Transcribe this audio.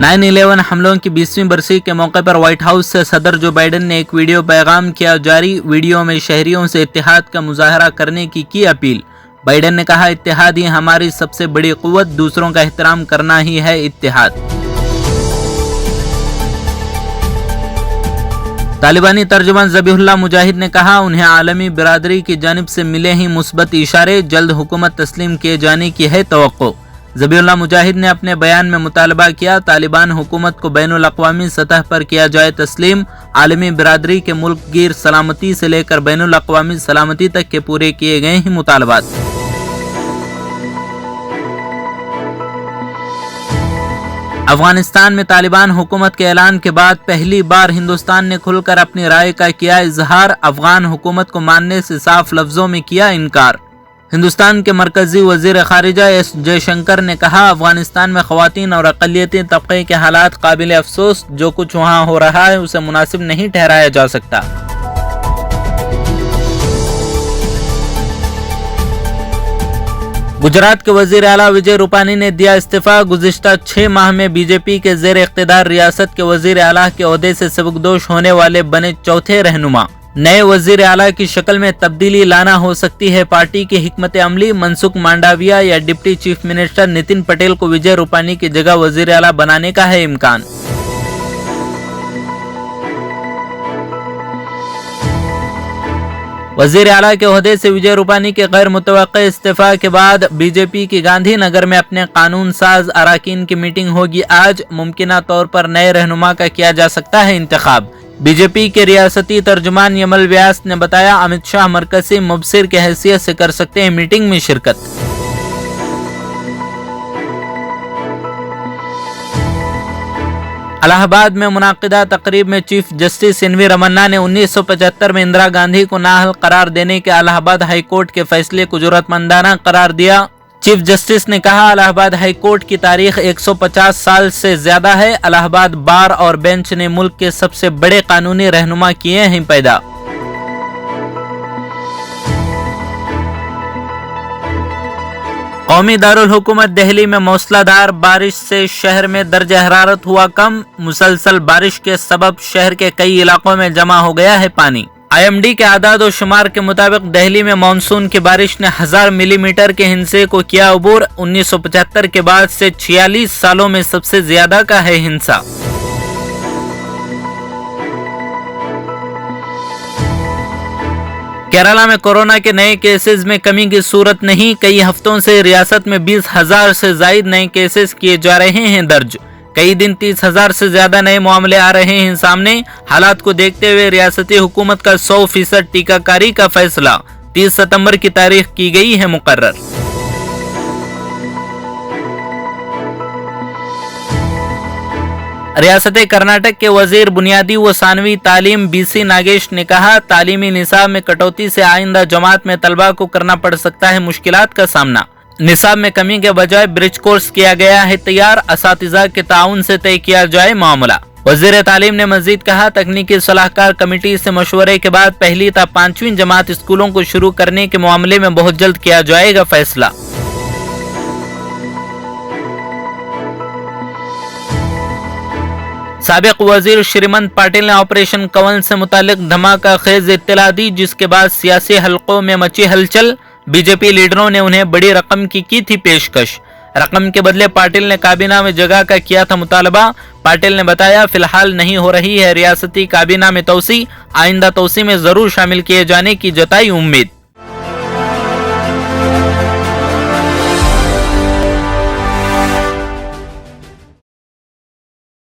9/11 हमलों की 20वीं बरसी के मौके पर व्हाइट हाउस से सदर जो बाइडन ने एक वीडियो पैगाम किया जारी। वीडियो में शहरियों से इत्तेहाद का मुजाहरा करने की अपील। बाइडन ने कहा, इत्तेहाद ही हमारी सबसे बड़ी कुव्वत, दूसरों का एहतराम करना ही है इत्तेहाद। तालिबानी तर्जुमान ज़बीहुल्लाह मुजाहिद ने कहा, उन्हें आलमी बिरादरी की जानिब से मिले ही मुस्बत इशारे, जल्द हुकूमत तस्लीम किए जाने की है तवक्को। ज़बीहुल्लाह मुजाहिद ने अपने बयान में मुतालबा किया, तालिबान हुकूमत को बैनुल अक़वामी सतह पर किया जाए तस्लीम। आलमी बिरादरी के मुल्क गिर सलामती से लेकर बैनुल अक़वामी सलामती तक के पूरे किए गए हैं मुतालबात। अफगानिस्तान में तालिबान हुकूमत के ऐलान के बाद पहली बार हिंदुस्तान ने खुलकर अपनी राय का किया इजहार। अफगान हुकूमत को मानने से साफ लफ्जों में किया इनकार। हिंदुस्तान के मरकजी वजीर खारिजा एस जयशंकर ने कहा, अफगानिस्तान में ख़वातीन और अक़लियती तबक़े के हालात काबिल अफसोस, जो कुछ वहाँ हो रहा है उसे मुनासिब नहीं ठहराया जा सकता। गुजरात के वजीर आला विजय रूपानी ने दिया इस्तीफा। गुज़िश्ता 6 माह में बीजेपी के ज़ेर इक़्तिदार रियासत के वजीर आला के ओहदे से सबकदोश होने वाले बने चौथे रहनुमा। नए वजीर आला की शक्ल में तब्दीली लाना हो सकती है पार्टी की हिकमत अमली। मनसुख मांडविया या deputy chief minister Nitin Patel को विजय रूपानी की जगह वजीर आला बनाने का है इम्कान। वजीर आला के ओहदे से विजय रूपानी के गैर मुतवक्किल इस्तीफा के बाद बीजेपी की गांधीनगर में अपने कानून साज अराकीन की मीटिंग होगी आज। मुमकिना तौर पर नए रहनुमा का किया जा सकता है इंतखाब। बीजेपी के रियासती तर्जुमान यमल व्यास ने बताया, अमित शाह मरकजी मुबसिर के हैसियत से कर सकते हैं मीटिंग में शिरकत। इलाहाबाद में मुनाकिदा तकरीब में chief justice N V Ramana ने 1975 में इंदिरा गांधी को नाअहल करार देने के इलाहाबाद हाई कोर्ट के फैसले को जुर्रतमंदाना करार दिया। चीफ जस्टिस ने कहा, इलाहाबाद हाई कोर्ट की तारीख 150 साल से ज्यादा है। इलाहाबाद बार और बेंच ने मुल्क के सबसे बड़े कानूनी रहनुमा किए हैं पैदा। कौमी दारुल हुकूमत दिल्ली में मौसलाधार बारिश से शहर में दर्ज हरारत हुआ कम। मुसलसल बारिश के सबब शहर के कई इलाकों में जमा हो गया है पानी। IMD के आदाद और शुमार के मुताबिक दिल्ली में मानसून की बारिश ने 1000 मिलीमीटर के हिंसे को किया अबूर। 1975 के बाद से 46 सालों में सबसे ज्यादा का है हिंसा। केरला में कोरोना के नए केसेस में कमी की सूरत नहीं। कई हफ्तों से रियासत में 20,000 से ज्यादा नए केसेस किए जा रहे हैं दर्ज। कई दिन 30,000 से ज्यादा नए मामले आ रहे हैं सामने। हालात को देखते हुए रियासती हुकूमत का 100% टीकाकारी का फैसला 30 सितंबर की तारीख की गई है मुकर्रर। रियासत कर्नाटक के वजीर बुनियादी व सानवी तालीम BC नागेश ने कहा, तालीमी निसाब में कटौती से आइंदा जमात में तलबा को करना पड़ सकता है मुश्किलात का सामना। निसाब में कमी के बजाय ब्रिज कोर्स किया गया है तैयार। असातिज़ा के ताउन से तय किया जाए मामला। वज़ीर तालीम ने मजीद कहा, तकनीकी सलाहकार कमेटी से मशवरे के बाद 1ली ta 5वीं जमात स्कूलों को शुरू करने के मामले में बहुत जल्द किया जाएगा फैसला। साबिक वजीर श्रीमंत पाटिल ने ऑपरेशन कंवल से मुतालिक धमाका खेज इत्तला दी, जिसके बाद सियासी हलकों में मची हलचल। बीजेपी लीडरों ने उन्हें बड़ी रकम की थी पेशकश। रकम के बदले पाटिल ने काबीना में जगह का किया था मुतालबा। पाटिल ने बताया, फिलहाल नहीं हो रही है रियासती काबीना में तोसी, आइंदा तोसी में जरूर शामिल किए जाने की जताई उम्मीद।